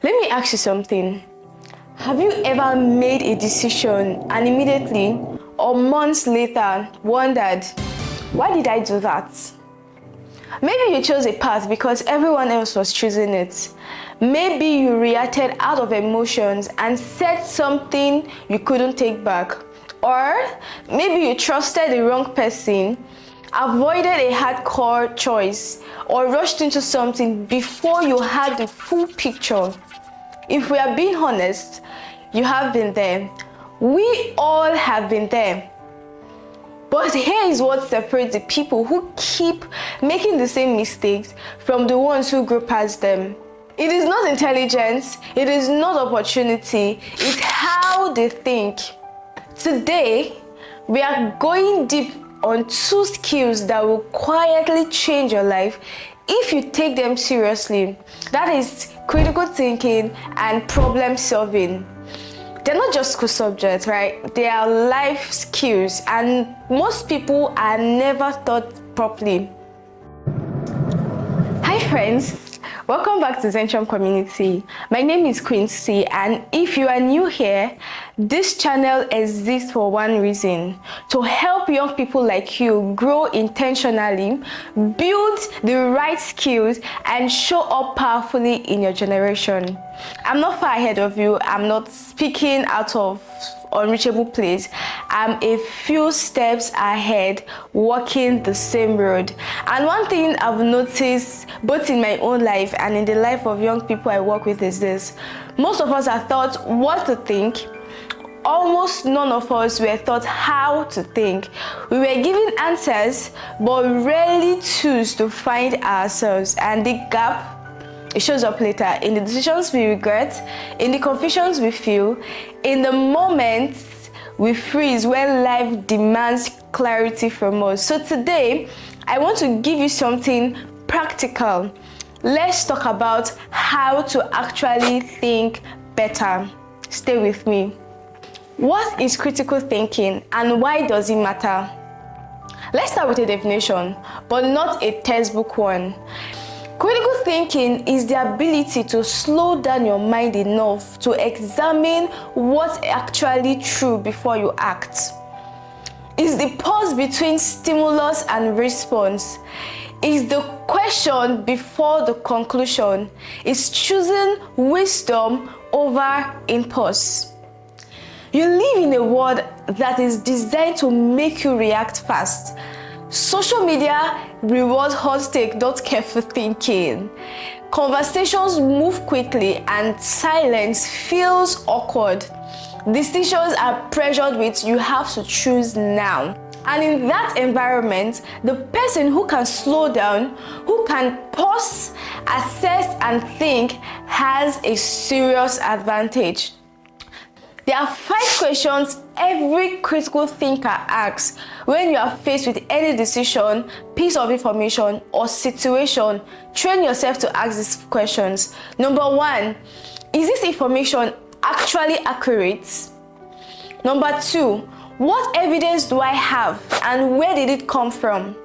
Let me ask you something. Have you ever made a decision and immediately or months later wondered, why did I do that? Maybe you chose a path because everyone else was choosing it. Maybe you reacted out of emotions and said something you couldn't take back. Or maybe you trusted the wrong person, avoided a hardcore choice, or rushed into something before you had the full picture. If we are being honest, you have been there. We all have been there. But here is what separates the people who keep making the same mistakes from the ones who grow past them. It is not intelligence, it is not opportunity, it's how they think. Today, we are going deep on 2 skills that will quietly change your life if you take them seriously. That is critical thinking and problem solving. They're not just school subjects, right? They are life skills, and most people are never taught properly. Hi friends, welcome back to Zentrum community. My name is Quincy, and if you are new here, this channel exists for one reason: to help young people like you grow intentionally, build the right skills, and show up powerfully in your generation. I'm not far ahead of you. I'm not speaking out of unreachable place. I'm a few steps ahead, walking the same road. And one thing I've noticed both in my own life and in the life of young people I work with is this: most of us are taught what to think. Almost none of us were taught how to think. We were given answers, but rarely choose to find ourselves. And the gap, it shows up later in the decisions we regret, in the confusions we feel, in the moments we freeze when life demands clarity from us. So today, I want to give you something practical. Let's talk about how to actually think better. Stay with me. What is critical thinking and why does it matter? Let's start with a definition, but not a textbook one. Critical thinking is the ability to slow down your mind enough to examine what's actually true before you act. It's the pause between stimulus and response. It's the question before the conclusion. It's choosing wisdom over impulse. You live in a world that is designed to make you react fast. Social media rewards hot take, not careful thinking. Conversations move quickly and silence feels awkward. Decisions are pressured with "you have to choose now." And in that environment, the person who can slow down, who can pause, assess, and think has a serious advantage. There are 5 questions every critical thinker asks when you are faced with any decision, piece of information, or situation. Train yourself to ask these questions. Number 1, is this information actually accurate? Number 2, what evidence do I have and where did it come from?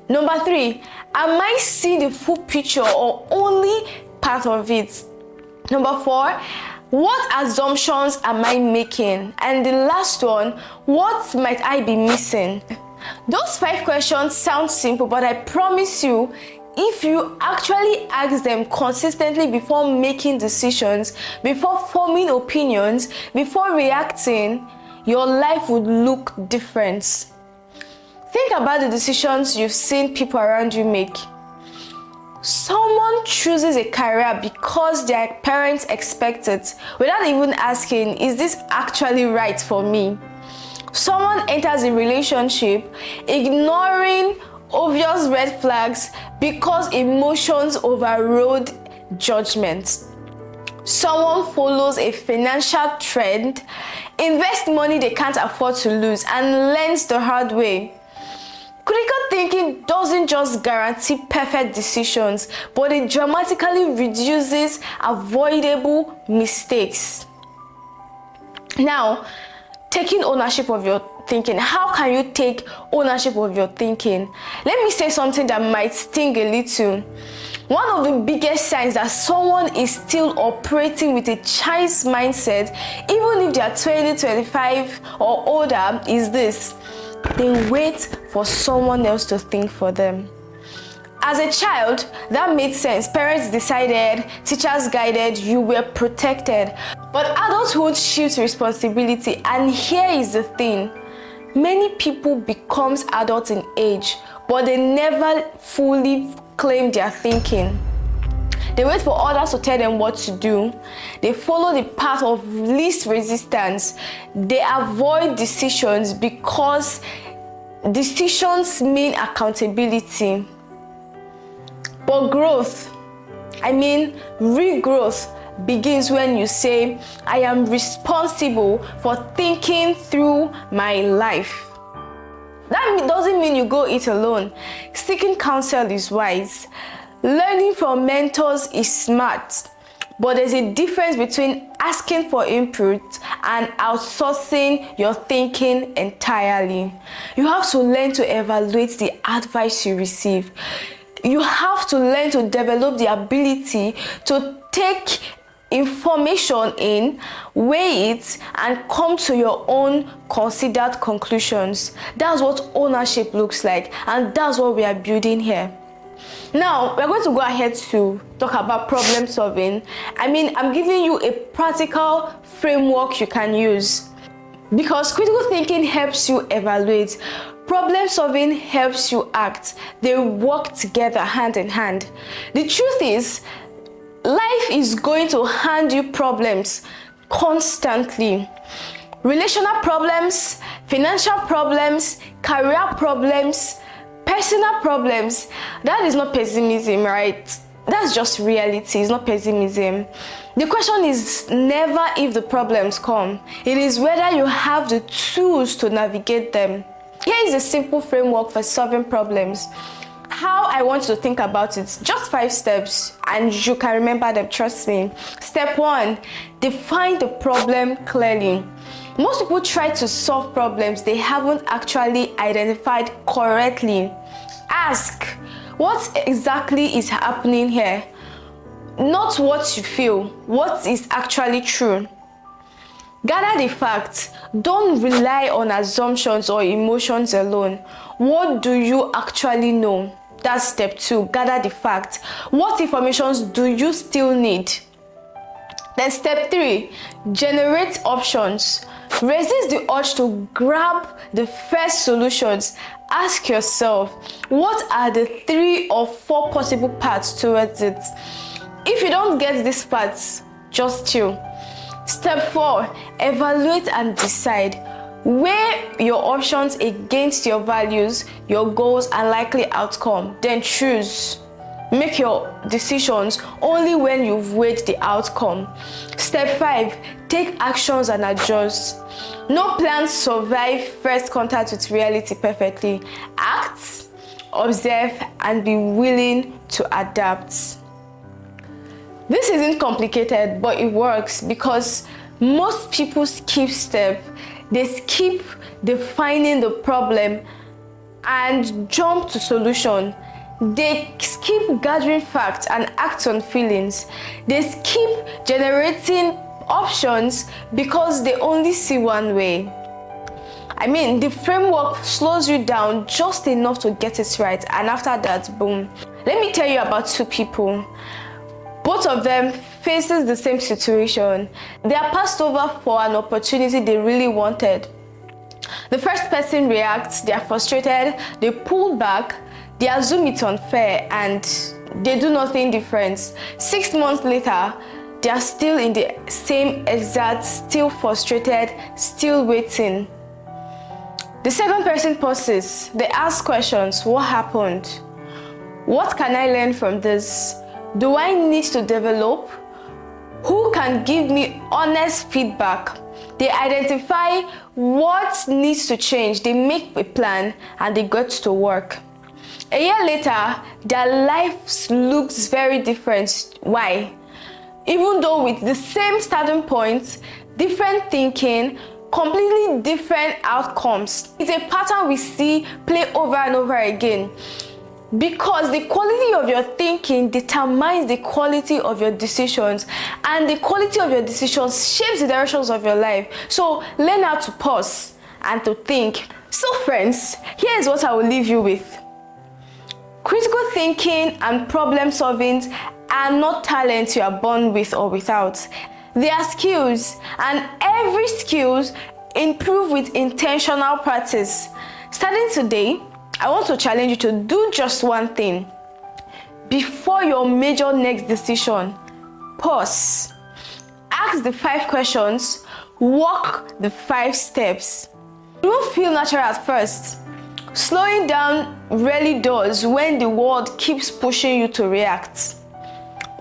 Number 3, am I seeing the full picture or only part of it? Number 4, what assumptions am I making? And the last one, what might I be missing? Those 5 questions sound simple, but I promise you, if you actually ask them consistently before making decisions, before forming opinions, before reacting, your life would look different. Think about the decisions you've seen people around you make. Someone chooses a career because their parents expect it, without even asking, is this actually right for me? Someone enters a relationship ignoring obvious red flags because emotions overrode judgment. Someone follows a financial trend, invests money they can't afford to lose, and learns the hard way. Critical thinking doesn't just guarantee perfect decisions, but it dramatically reduces avoidable mistakes. Now, taking ownership of your thinking. How can you take ownership of your thinking? Let me say something that might sting a little. One of the biggest signs that someone is still operating with a child's mindset, even if they are 20, 25 or older, is this: they wait for someone else to think for them. As a child, that made sense. Parents decided, teachers guided, you were protected. But adulthood shifts responsibility, and here is the thing: many people becomes adults in age, but they never fully claim their thinking. They wait for others to tell them what to do. They follow the path of least resistance. They avoid decisions because decisions mean accountability. But growth, regrowth, begins when you say, I am responsible for thinking through my life. That doesn't mean you go it alone. Seeking counsel is wise. Learning from mentors is smart. But there's a difference between asking for input and outsourcing your thinking entirely. You have to learn to evaluate the advice you receive. You have to learn to develop the ability to take information in, weigh it, and come to your own considered conclusions. That's what ownership looks like, and that's what we are building here. Now, we're going to go ahead to talk about problem solving. I'm giving you a practical framework you can use, because critical thinking helps you evaluate. Problem solving helps you act. They work together hand in hand. The truth is, life is going to hand you problems constantly. Relational problems, financial problems, career problems, personal problems. That is not pessimism, right? That's just reality. It's not pessimism. The question is never if the problems come. It is whether you have the tools to navigate them. Here is a simple framework for solving problems. How I want you to think about it, just 5 steps, and you can remember them, trust me. Step 1, define the problem clearly. Most people try to solve problems they haven't actually identified correctly. Ask, what exactly is happening here? Not what you feel, what is actually true. Gather the facts. Don't rely on assumptions or emotions alone. What do you actually know? That's step 2. Gather the facts. What informations do you still need? Then step 3, generate options. Resist the urge to grab the first solutions. Ask yourself, what are the 3 or 4 possible paths towards it? If you don't get these paths, just chill. Step 4, evaluate and decide. Weigh your options against your values, your goals, and likely outcome. Then choose. Make your decisions only when you've weighed the outcome. Step 5, take actions and adjust. No plans survive first contact with reality perfectly. Act, observe, and be willing to adapt. This isn't complicated, but it works because most people skip step. They skip defining the problem and jump to solution. They skip gathering facts and act on feelings. They skip generating options because they only see one way. The framework slows you down just enough to get it right, and after that, boom. Let me tell you about 2 people. Both of them faces the same situation. They are passed over for an opportunity they really wanted. The first person reacts, they are frustrated, they pull back, they assume it's unfair, and they do nothing different. 6 months later, they are still in the same exact, still frustrated, still waiting. The second person pauses. They ask questions. What happened? What can I learn from this? Do I need to develop? Who can give me honest feedback? They identify what needs to change. They make a plan and they get to work. A year later, their lives looks very different. Why? Even though with the same starting point, different thinking, completely different outcomes. It's a pattern we see play over and over again. because the quality of your thinking determines the quality of your decisions, and the quality of your decisions shapes the directions of your life. So learn how to pause and to think. So friends, here is what I will leave you with. Critical thinking and problem solving are not talents you are born with or without. They are skills, and every skills improve with intentional practice. Starting today, I want to challenge you to do just one thing. Before your major next decision, pause. Ask the 5 questions, walk the 5 steps. It won't feel natural at first. Slowing down really does when the world keeps pushing you to react.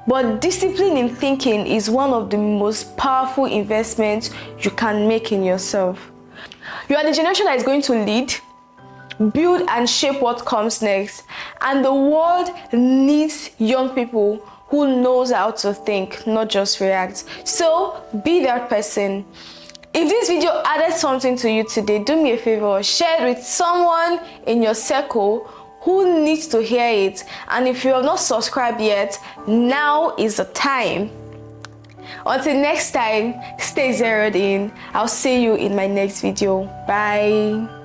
But discipline in thinking is one of the most powerful investments you can make in yourself. You are the generation that is going to lead, build and shape what comes next. And the world needs young people who knows how to think, not just react. So be that person. If this video added something to you today, do me a favor, share it with someone in your circle who needs to hear it. And if you have not subscribed yet, now is the time. Until next time, stay zeroed in. I'll see you in my next video. Bye.